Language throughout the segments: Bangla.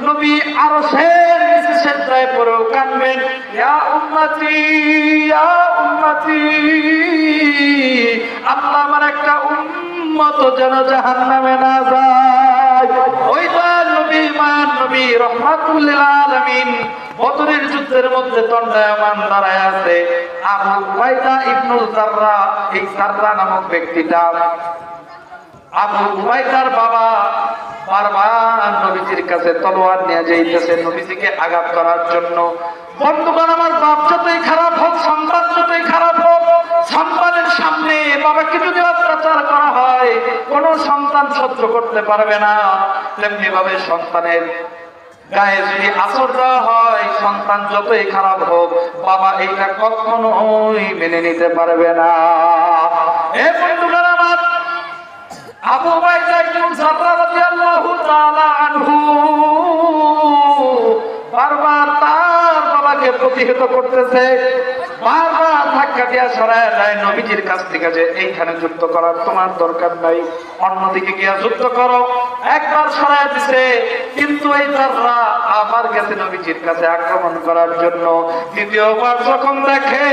নবী আরশের নিচে সিজদায় পড়েও কাঁদবেন, ইয়া উম্মতি ইয়া উম্মতি, আল্লাহ আমার একটা উম্মত যেন জাহান্নামে না যায়। ওইটা নবী মান নবী রাহমাতুল লিল আলামিন বদরের যুদ্ধের মধ্যে দণ্ডায়মান দাঁড়ায় আছে আবু উবাইদা ইবনুল জাররাহ। এই জাররাহ নামক ব্যক্তিটা, আবু উবাইদার বাবা বারবার নবীজির কাছে তলোয়ার নিয়ে যাইতেছে নবীজিকে আঘাত করার জন্য। বন্ধুগণ, আমার বাপ যতই খারাপ হোক, সন্তান যতই খারাপ হোক, সন্তানের সামনে বাবাকে যদি অত্যাচার করা হয় কোন সন্তান সহ্য করতে পারবে না। তেমনি ভাবে সন্তানের গায়ে যদি আঁচড় দেওয়া হয়, সন্তান যতই খারাপ হোক, বাবা এইটা কখনোই মেনে নিতে পারবে না। এ বন্ধুগণ আমার, আবু উবাইদা ইবনে জাররাহ রাদিয়াল্লাহু তাআলা আনহু বারবার তার বাবাকে প্রতিহত করতেছে, বারবার ধাক্কা দিয়া সরায় দেয় নবীজির কাছ থেকে যে এইখানে যুদ্ধ করার তোমার দরকার নাই, অন্যদিকে গিয়া যুদ্ধ করো। একবার সরায় দিছে, কিন্তু এই জাররাহ আবার গেছে নবীজির কাছে আক্রমণ করার জন্য। দ্বিতীয়বার যখন দেখে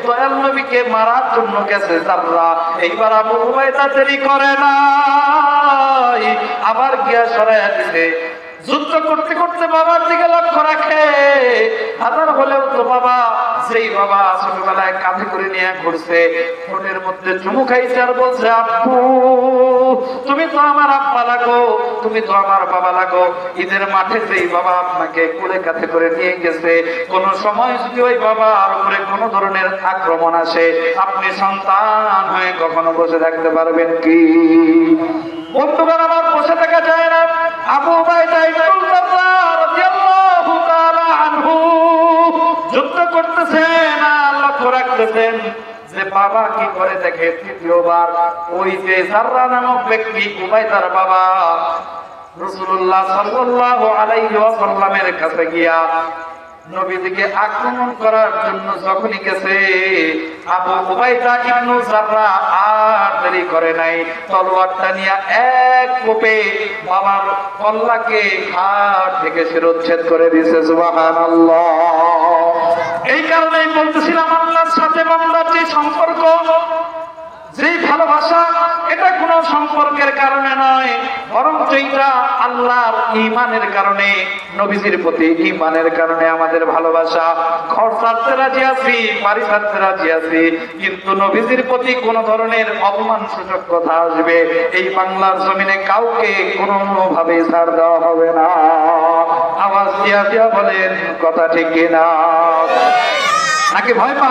দয়াল নবীকে মারার জন্য গেছে জাররাহ, এইবার আবু উবাইদা দেরি করে নাই, আবার গিয়া সরায় দিছে। যুদ্ধ করতে করতে বাবার দিকে লক্ষ্য রাখে, হাজার হলেও তো বাবা, যেই বাবা ছোটবেলায় কাঁধে করে নিয়ে ঘুরছে, ঠোঁটের মধ্যে চুমু খাইছে আর বলছে, আব্বু তুমি তো আমার আব্বা লাগো, তুমি তো আমার বাবা লাগো। ঈদের মাঠে যেই বাবা আপনাকে কোলে কাঁধে করে নিয়ে গেছে, কোন সময় যদি ওই বাবার উপরে কোন ধরনের আক্রমণ আসে, আপনি সন্তান হয়ে কখনো বসে থাকতে পারবেন কি? বন্ধুগণ আমার, বসে থাকা যায় না। আবু উবাইদা ইবনুল জাররাহ রাদিয়াল্লাহু তাআলা আনহু যুদ্ধ করতেছেন আর লক্ষ্য রাখতেছেন যে বাবা কি করে। দেখে তৃতীয়বার ওই যে জাররাহ নামক ব্যক্তি, উবাইদার বাবা, রাসূলুল্লাহ সাল্লাল্লাহু আলাইহি ওয়াসাল্লামের কাছে গিয়া নবীজিকে আক্রমণ করার জন্য যখনই গেছে, আবু উবাইদা ইবনে জাররাহ আর দেরি করে নাই, তলোয়ারটা নিয়ে এক কোপে বাবার কল্লাকে ঘাট থেকে শিরোচ্ছেদ করে দিয়েছে। সুবহানাল্লাহ। এই কারণেই বলতেছিলাম, আল্লাহর সাথে বান্দার যে সম্পর্ক, যেই ভালোবাসা, এটা কোন সম্পর্কের কারণে নয়, বরং এটা আল্লাহর ঈমানের কারণে, নবীজির প্রতি ঈমানের কারণে আমাদের ভালোবাসা। ঘর ছাড়তে রাজি আছি, বাড়ি ছাড়তে রাজি আছি, কিন্তু নবীজির প্রতি কোন ধরনের অপমান সূচক কথা আসবে, এই বাংলার জমিনে কাউকে কোনোভাবে ছাড় দেওয়া হবে না। আওয়াজ দিয়া দিয়া বলেন, কথা ঠিক কিনা? নাকি ভয় পা?